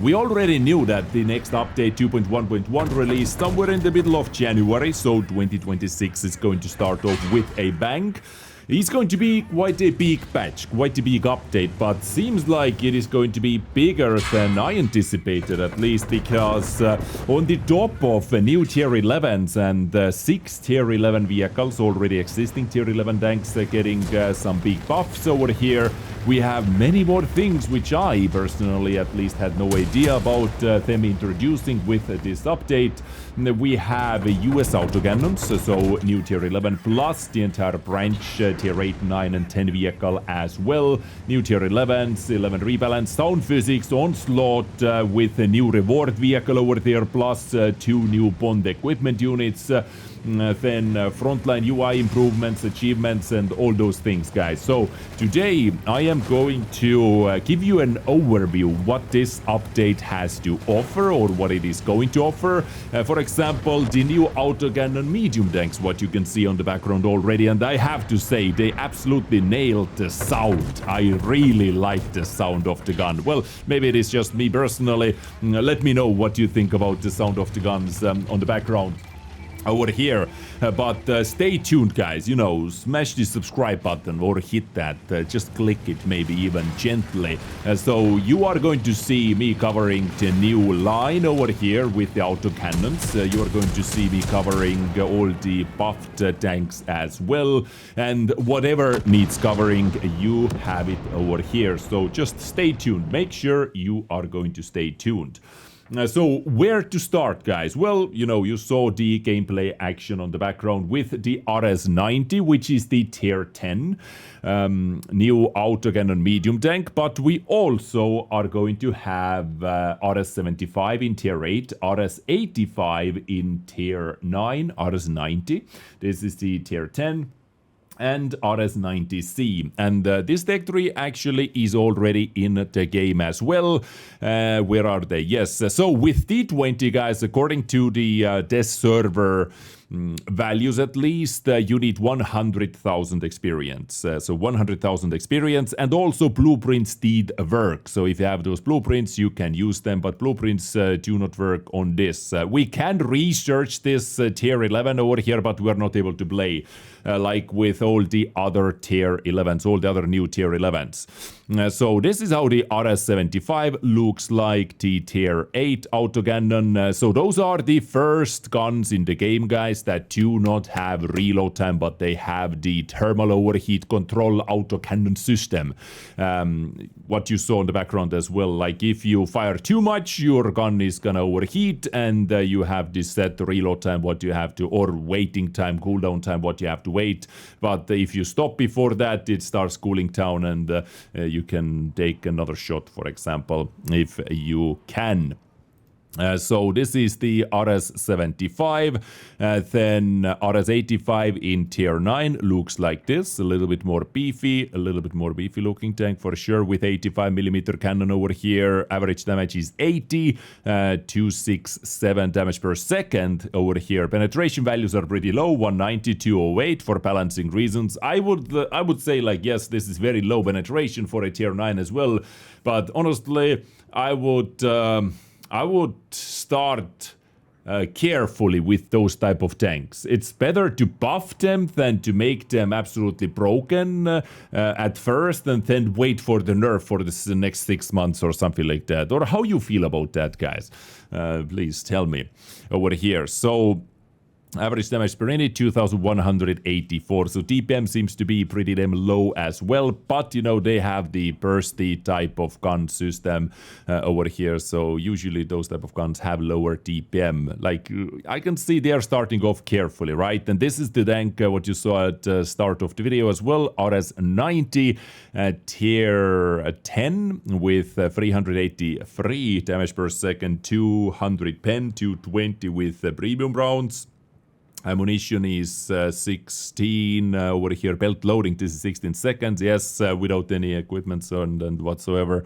We already knew that the next update 2.1.1 release somewhere in the middle of January, so 2026 is going to start off with a bang. It's going to be quite a big patch, quite a big update, but seems like it is going to be bigger than I anticipated, at least because on the top of new tier 11s and 6 tier 11 vehicles, already existing tier 11 tanks getting some big buffs over here, we have many more things which I personally at least had no idea about them introducing with this update. We have US autocannons, so new tier 11 plus the entire branch tier 8, 9 and 10 vehicle as well. New tier 11s, 11 rebalance, sound physics, Onslaught with a new reward vehicle over there plus 2 new bond equipment units. Then frontline UI improvements, achievements and all those things, guys. So today I am going to give you an overview what this update has to offer or what it is going to offer. For example, the new autocannon medium tanks, what you can see on the background already, and I have to say they absolutely nailed the sound. I really like the sound of the gun. Well, maybe it is just me personally. Let me know what you think about the sound of the guns on the background over here, but stay tuned, guys. You know, smash the subscribe button or hit that, just click it maybe even gently. So you are going to see me covering the new line over here with the autocannons. You are going to see me covering all the buffed tanks as well, and whatever needs covering, you have it over here. So just stay tuned. Make sure you are going to stay tuned. So where to start, guys? Well, you know, you saw the gameplay action on the background with the RS-90, which is the tier 10 new autocannon medium tank, but we also are going to have RS-75 in tier 8, RS-85 in tier 9, RS-90. This is the tier 10. And RS-90C, and this tech tree actually is already in the game as well. Where are they? Yes, so with T20, guys, according to the Dezrng values at least, you need 100,000 experience. So 100,000 experience, and also blueprints did work. So if you have those blueprints, you can use them, but blueprints do not work on this. We can research this tier 11 over here, but we're not able to play like with all the other tier 11s, all the other new tier 11s. So this is how the RS-75 looks like, the tier 8 autocannon. So those are the first guns in the game, guys, that do not have reload time, but they have the thermal overheat control autocannon system. What you saw in the background as well, like if you fire too much, your gun is gonna overheat, and you have this set reload time, what you have to, or waiting time, cooldown time, what you have to wait. But if you stop before that, it starts cooling down, and you can take another shot, for example, if you can. So this is the RS-75, then RS-85 in tier 9 looks like this, a little bit more beefy looking tank for sure, with 85mm cannon over here. Average damage is 80, 267 damage per second over here. Penetration values are pretty low, 190, 208 for balancing reasons. I would say, like, yes, this is very low penetration for a tier 9 as well, but honestly, I would start carefully with those type of tanks. It's better to buff them than to make them absolutely broken at first and then wait for the nerf for the next 6 months or something like that. Or how you feel about that, guys? Please tell me over here. So average damage per minute, 2184. So DPM seems to be pretty damn low as well. But, you know, they have the bursty type of gun system over here. So usually those type of guns have lower DPM. Like, I can see they are starting off carefully, right? And this is the tank, what you saw at the start of the video as well. RS-90 tier 10 with 383 damage per second, 200 pen, 220 with premium rounds. Ammunition is 16 over here. Belt loading, this is 16 seconds. Yes, without any equipment and whatsoever.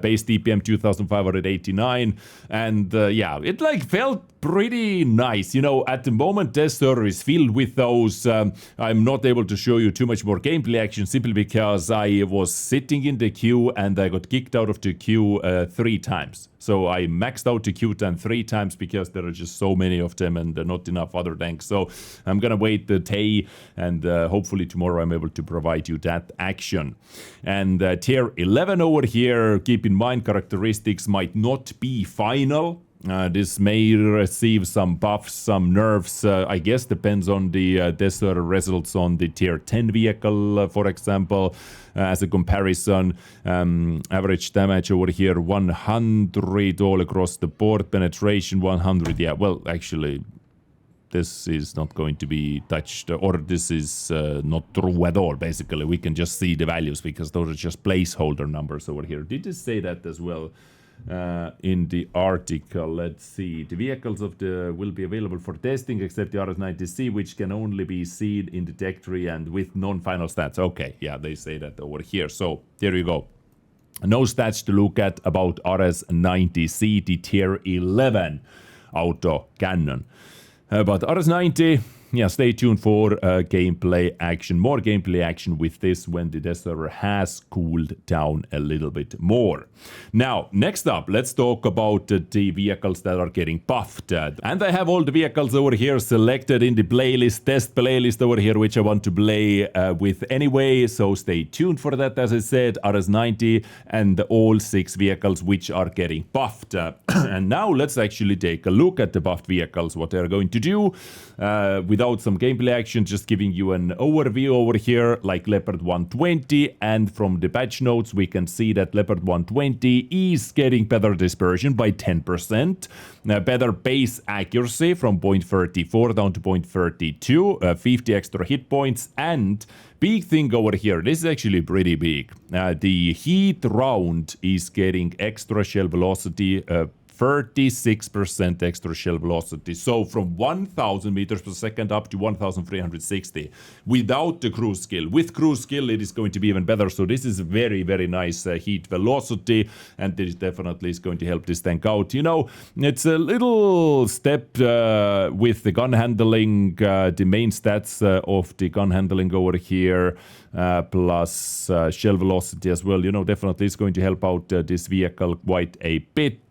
base DPM 2589, and yeah, it like felt pretty nice. You know, at the moment test server is filled with those. I'm not able to show you too much more gameplay action simply because I was sitting in the queue and I got kicked out of the queue 3 times. So I maxed out the queue time 3 times because there are just so many of them and not enough other tanks. So I'm gonna wait the day, and hopefully tomorrow I'm able to provide you that action. And tier 11 over here, keep in mind characteristics might not be final. This may receive some buffs, some nerfs, I guess depends on the tester results on the tier 10 vehicle, for example. As a comparison, average damage over here 100 all across the board, penetration 100, yeah, well actually this is not going to be touched, or this is not true at all. Basically we can just see the values because those are just placeholder numbers over here. Did it say that as well? In the article, let's see. The vehicles of the will be available for testing except the RS-90C, which can only be seen in the tech tree and with non-final stats. Okay, yeah, they say that over here. So there you go. No stats to look at about RS-90C, the tier 11 auto cannon. But RS-90, yeah, stay tuned for gameplay action, more gameplay action with this when the test server has cooled down a little bit more. Now, next up, let's talk about the vehicles that are getting buffed. And I have all the vehicles over here selected in the playlist, test playlist over here, which I want to play with anyway. So stay tuned for that, as I said, RS-90 and all 6 vehicles which are getting buffed. And now let's actually take a look at the buffed vehicles, what they're going to do. Without some gameplay action, just giving you an overview over here, like Leopard 120, and from the patch notes we can see that Leopard 120 is getting better dispersion by 10%, better base accuracy from 0.34 down to 0.32, 50 extra hit points, and big thing over here, this is actually pretty big, the heat round is getting extra shell velocity, 36% extra shell velocity. So from 1000 meters per second up to 1360 without the cruise skill. With cruise skill, it is going to be even better. So this is very, very nice heat velocity, and this definitely is going to help this tank out. You know, it's a little step with the gun handling, the main stats of the gun handling over here, plus shell velocity as well. You know, definitely is going to help out this vehicle quite a bit.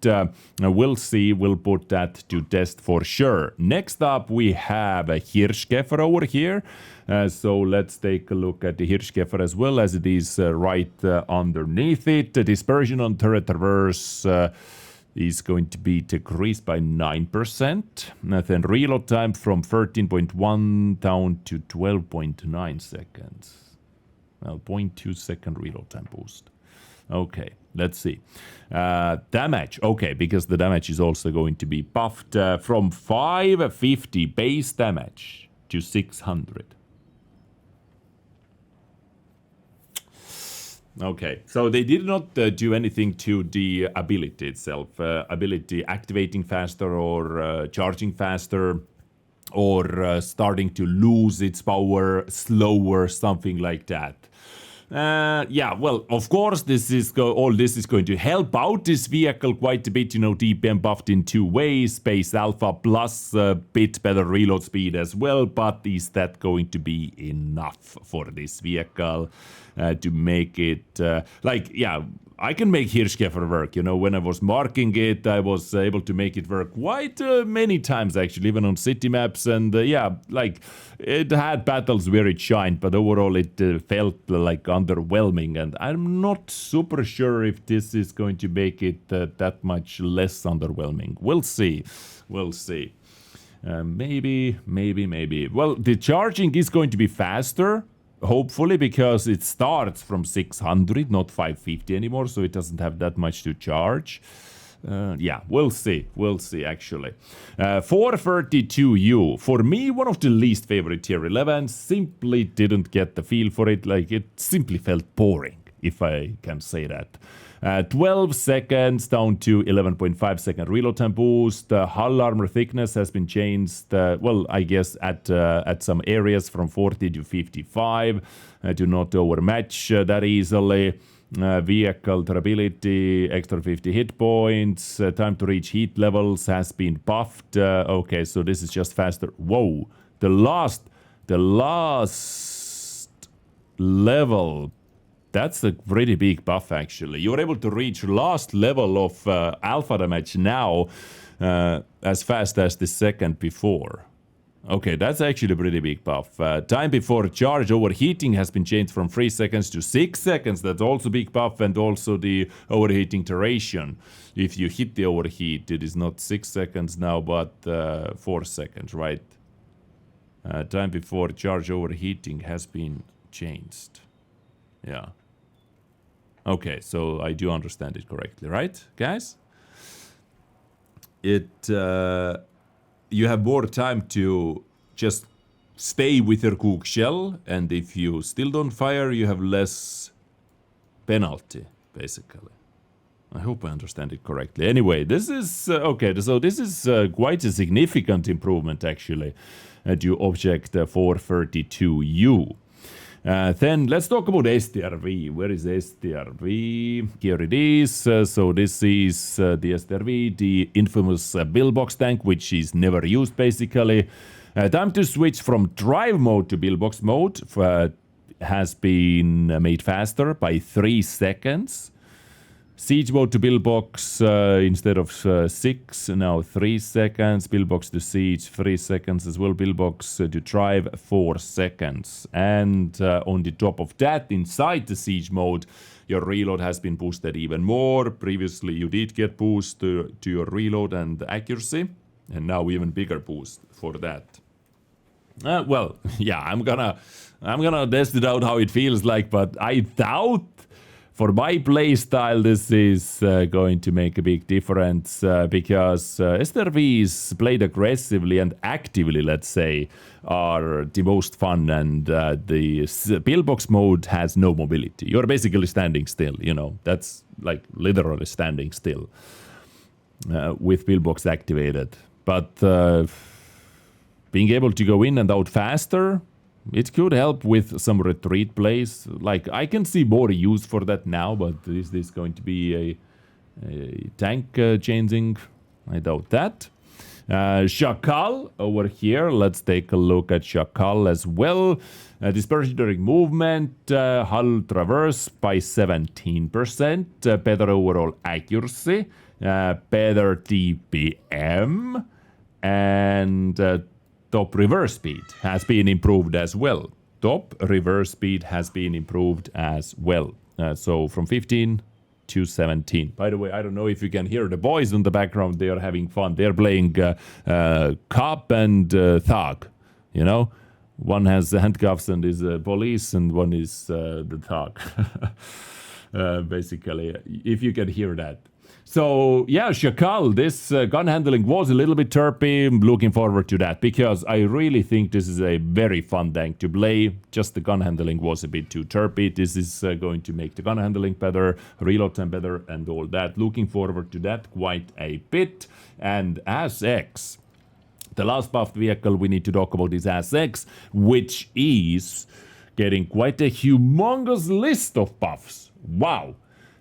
We'll see, we'll put that to test for sure. Next up we have a Hirshkäfer over here. So let's take a look at the Hirshkäfer as well, as it is right underneath it. The dispersion on turret reverse is going to be decreased by 9%. Then reload time from 13.1 down to 12.9 seconds. Well, 0.2 second reload time boost. Okay, let's see. Damage, okay, because the damage is also going to be buffed from 550 base damage to 600. Okay, so they did not do anything to the ability itself. Ability activating faster or charging faster, or starting to lose its power slower, something like that. Yeah, well, of course, all this is going to help out this vehicle quite a bit. You know, DPM buffed in 2 ways, base alpha plus a bit better reload speed as well. But is that going to be enough for this vehicle to make it yeah, I can make Hirshkäfer work. You know, when I was marking it, I was able to make it work quite many times, actually, even on city maps. And yeah, like, it had battles where it shined, but overall it felt like underwhelming. And I'm not super sure if this is going to make it that much less underwhelming. We'll see. We'll see. Maybe. Well, the charging is going to be faster. Hopefully, because it starts from 600, not 550 anymore, so it doesn't have that much to charge. Yeah, we'll see, actually. 432U, for me, one of the least favorite tier 11, simply didn't get the feel for it, like it simply felt boring, if I can say that. 12 seconds down to 11.5 second reload time boost. Hull armor thickness has been changed, well, I guess at some areas from 40 to 55. Do not overmatch that easily. Vehicle durability, extra 50 hit points. Time to reach heat levels has been buffed. Okay, so this is just faster. Whoa, the last level. That's a pretty big buff, actually. You're able to reach last level of alpha damage now as fast as the second before. Okay, that's actually a pretty big buff. Time before charge overheating has been changed from 3 seconds to 6 seconds. That's also a big buff, and also the overheating duration. If you hit the overheat, it is not 6 seconds now, but 4 seconds, right? Time before charge overheating has been changed. Yeah. Okay, so I do understand it correctly, right, guys? You have more time to just stay with your cook shell, and if you still don't fire, you have less penalty, basically. I hope I understand it correctly. Anyway, this is okay. So this is quite a significant improvement, actually, to Object 432U. Then let's talk about STRV. Where is STRV? Here it is. So this is the STRV, the infamous pillbox tank, which is never used, basically. Time to switch from drive mode to pillbox mode has been made faster by 3 seconds. Siege mode to pillbox instead of 6, now 3 seconds. Pillbox to siege, 3 seconds as well. Pillbox to drive, 4 seconds. And on the top of that, inside the siege mode, your reload has been boosted even more. Previously, you did get boost to your reload and accuracy, and now even bigger boost for that. Well, yeah, I'm gonna test it out how it feels like, but I doubt. For my playstyle, this is going to make a big difference because STRVs played aggressively and actively, let's say, are the most fun, and the pillbox mode has no mobility. You're basically standing still, you know. That's like literally standing still with pillbox activated. But being able to go in and out faster, it could help with some retreat plays. Like, I can see more use for that now, but is this going to be a tank changing? I doubt that. Szakal over here. Let's take a look at Szakal as well. Dispersion during movement, hull traverse by 17%, better overall accuracy, better TPM, and top reverse speed has been improved as well. Top reverse speed has been improved as well. So from 15 to 17. By the way, I don't know if you can hear the boys in the background. They are having fun. They're playing cop and thug. You know, one has handcuffs and is police, and one is the thug. Basically, if you can hear that. So, yeah, Szakal, this gun handling was a little bit terpy. I'm looking forward to that because I really think this is a very fun tank to play. Just the gun handling was a bit too terpy. This is going to make the gun handling better, reload time better, and all that. Looking forward to that quite a bit. And AS-X, the last buffed vehicle we need to talk about is AS-X, which is getting quite a humongous list of buffs. Wow.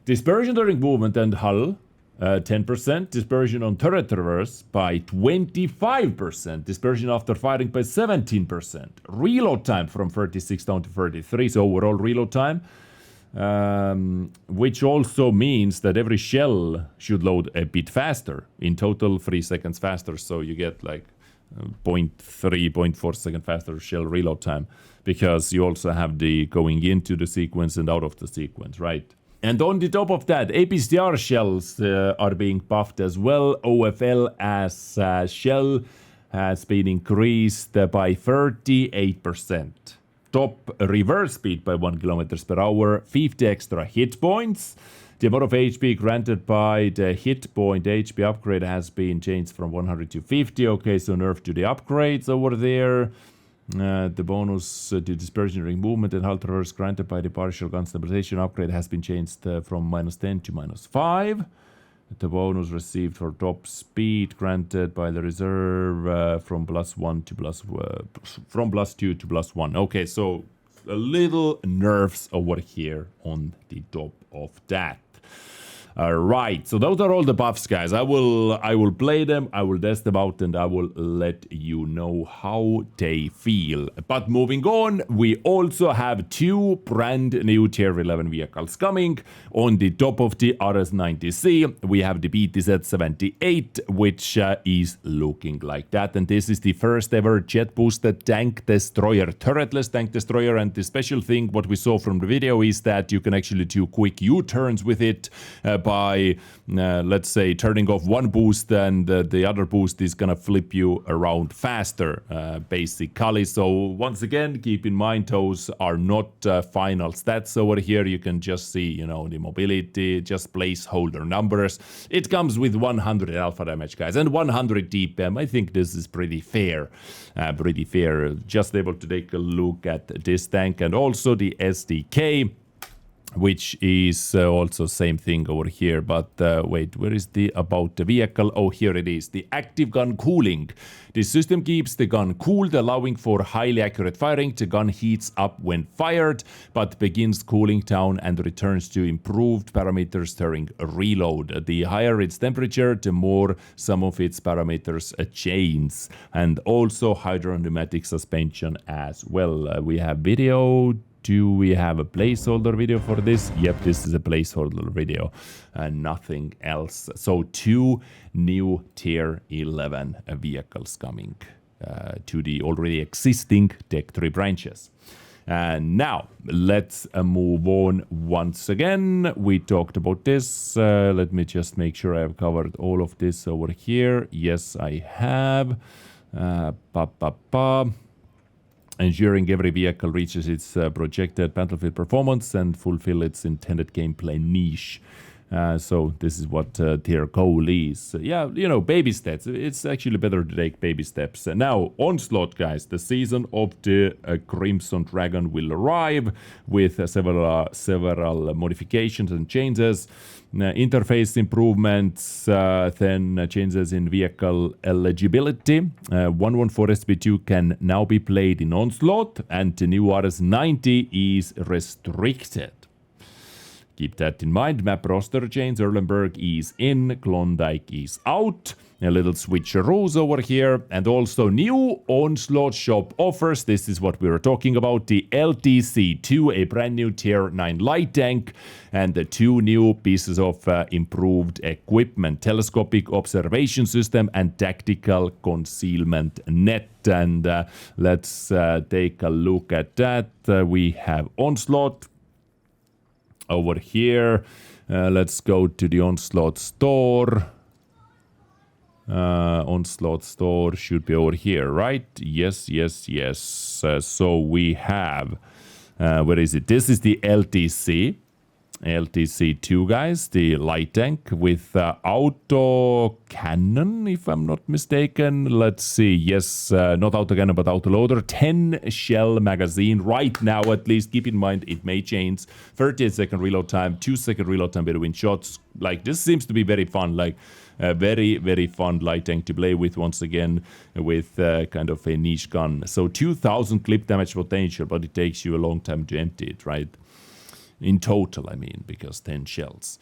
Dispersion during movement and hull, 10%, dispersion on turret traverse by 25%, dispersion after firing by 17%, reload time from 36 down to 33, so overall reload time, which also means that every shell should load a bit faster, in total 3 seconds faster, so you get like 0.3, 0.4 second faster shell reload time, because you also have the going into the sequence and out of the sequence, right? And on the top of that, APCR shells are being buffed as well. OFL as shell has been increased by 38%. Top reverse speed by 1 km per hour, 50 extra hit points. The amount of HP granted by the hit point HP upgrade has been changed from 100 to 50. Okay, so nerf to the upgrades over there. The bonus to dispersion during movement and hull traverse granted by the partial gun stabilization upgrade has been changed from -10 to -5. The bonus received for top speed granted by the reserve from +1 to from +2 to +1. Okay, so little nerfs over here on the top of that. Alright, so those are all the buffs, guys. I will play them, I will test them out, and I will let you know how they feel. But moving on, we also have 2 brand new tier 11 vehicles coming. On the top of the RS-90C, we have the BTZ-78, which is looking like that. And this is the first ever jet-boosted tank destroyer, turretless tank destroyer. And the special thing, what we saw from the video, is that you can actually do quick U-turns with it. By, let's say, turning off one boost, and the other boost is gonna flip you around faster, basically. So once again, keep in mind those are not final stats over here. You can just see, you know, the mobility, just placeholder numbers. It comes with 100 alpha damage, guys, and 100 DPM. I think this is pretty fair. Just able to take a look at this tank, and also the SDK, which is also same thing over here. But wait, where is the about the vehicle? Oh, here it is. The active gun cooling. The system keeps the gun cooled, allowing for highly accurate firing. The gun heats up when fired, but begins cooling down and returns to improved parameters during reload. The higher its temperature, the more some of its parameters change. And also hydropneumatic suspension as well. We have video. Do we have a placeholder video for this? Yep, this is a placeholder video, nothing else. So 2 new tier 11 vehicles coming to the already existing Tech 3 branches. And now let's move on once again. We talked about this. Let me just make sure I have covered all of this over here. Yes, I have. Ensuring every vehicle reaches its projected battlefield performance and fulfill its intended gameplay niche. So this is what their goal is. Yeah, you know, baby steps. It's actually better to take baby steps. Now, Onslaught, guys. The season of the Crimson Dragon will arrive with several modifications and changes. Interface improvements, then changes in vehicle eligibility. 114 SP2 can now be played in Onslaught, and the new RS-90 is restricted. Keep that in mind. Map roster change. Erlenberg is in, Klondike is out. A little switcheroos over here. And also new Onslaught shop offers. This is what we were talking about. The LTC2, a brand new tier 9 light tank. And the 2 new pieces of improved equipment. Telescopic observation system and tactical concealment net. And let's take a look at that. We have Onslaught over here. Let's go to the Onslaught store. Onslaught store should be over here, right? Yes. So we have, where is it? This is the LTC. LTC2, guys, the light tank with autocannon, if I'm not mistaken. Let's see. Yes, not autocannon, but autoloader. 10 shell magazine right now, at least. Keep in mind, it may change. 38-second reload time, 2-second reload time between shots. Like, this seems to be very fun. Like, a very, very fun light tank to play with, once again, with kind of a niche gun. So 2000 clip damage potential, but it takes you a long time to empty it, right? In total, I mean, because 10 shells.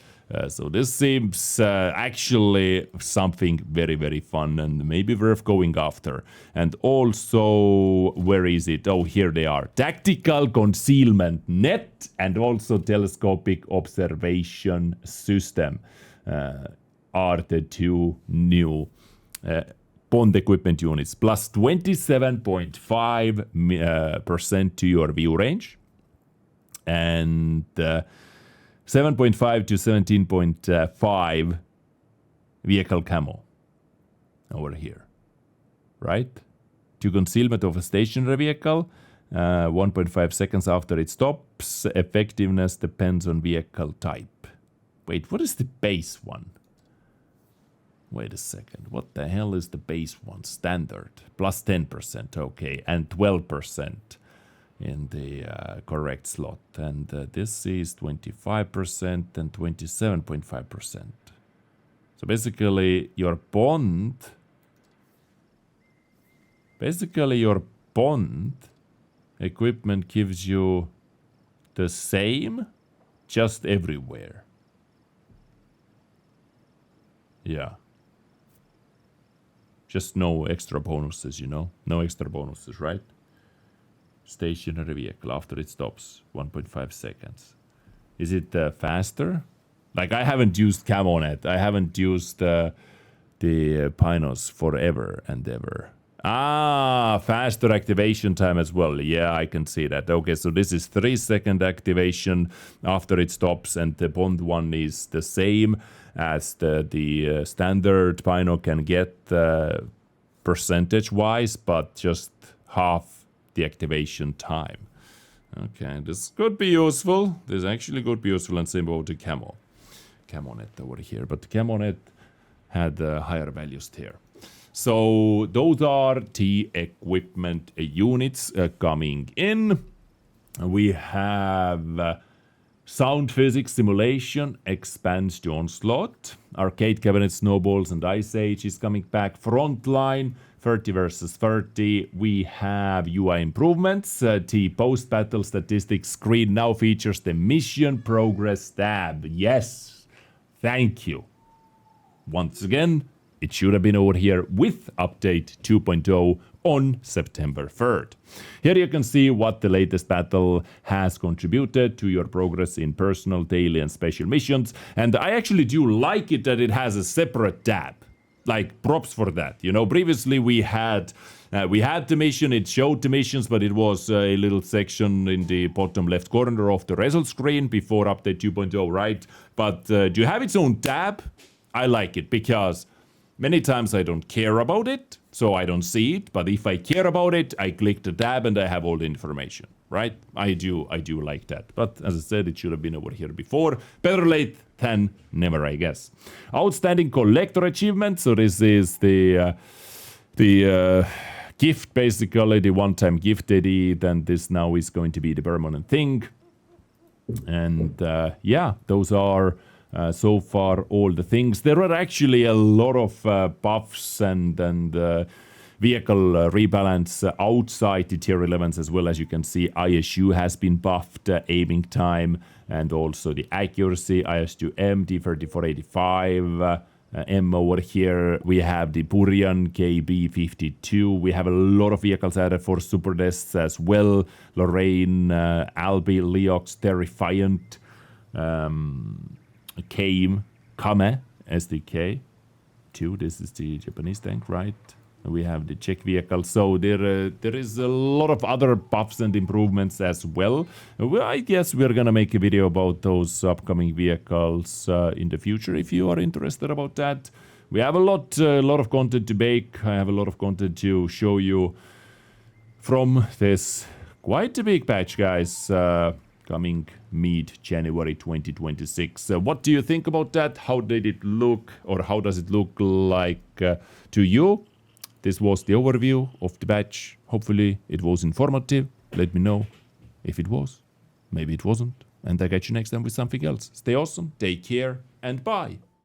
So this seems actually something very, very fun and maybe worth going after. And also, where is it? Oh, here they are. Tactical concealment net and also telescopic observation system are the 2 new Bond equipment units. Plus 27.5% to your view range. And 7.5 to 17.5 vehicle camo over here, right? To concealment of a stationary vehicle, 1.5 seconds after it stops. Effectiveness depends on vehicle type. Wait, what is the base one? Wait a second, what the hell is the base one? Standard, plus 10%, okay, and 12%. In the correct slot, and this is 25% and 27.5%. So basically your bond equipment gives you the same, just everywhere. Yeah. Just no extra bonuses, you know? No extra bonuses, right? Stationary vehicle after it stops, 1.5 seconds. Is it faster? Like, I haven't used camo net. I haven't used the Pinos forever and ever. Ah, faster activation time as well. Yeah, I can see that. Okay, so this is 3-second activation after it stops, and the Bond one is the same as the standard Pino can get percentage-wise, but just half the activation time. Okay, this could be useful. This actually could be useful, and same about the camo net over here. But the camo net had higher values here. So those are the equipment units coming in. We have sound physics simulation expands to Onslaught. Arcade cabinet snowballs and Ice Age is coming back. Frontline 30 versus 30. We have UI improvements. The post-battle statistics screen now features the mission progress tab. Yes, thank you. Once again, it should have been over here with update 2.0 on September 3rd. Here you can see what the latest battle has contributed to your progress in personal, daily, and special missions. And I actually do like it that it has a separate tab. Like, props for that. You know, previously we had the mission, it showed the missions, but it was a little section in the bottom left corner of the result screen before update 2.0, right? But to have its own tab, I like it because many times I don't care about it, so I don't see it. But if I care about it, I click the tab and I have all the information, right? I do like that. But as I said, it should have been over here before. Better late than never, I guess. Outstanding collector achievement. So this is the gift, basically, the one-time gift edit. Then this now is going to be the permanent thing. And yeah, those are so far all the things. There are actually a lot of buffs and vehicle rebalance outside the tier 11s as well. As you can see, ISU has been buffed, aiming time, and also the accuracy. IS2M, D3485, M over here. We have the Burian KB52. We have a lot of vehicles added for Super Dests as well. Lorraine, Albi, Leox, Terrifiant, Kame SDK 2. This is the Japanese tank, right? We have the Czech vehicle. So there is a lot of other buffs and improvements as well. I guess we're gonna make a video about those upcoming vehicles in the future if you are interested about that. We have a lot of content to make. I have a lot of content to show you from this quite a big patch, guys. Coming mid-January 2026. What do you think about that? How did it look, or how does it look like to you? This was the overview of the patch. Hopefully it was informative. Let me know if it was. Maybe it wasn't. And I catch you next time with something else. Stay awesome, take care, and bye.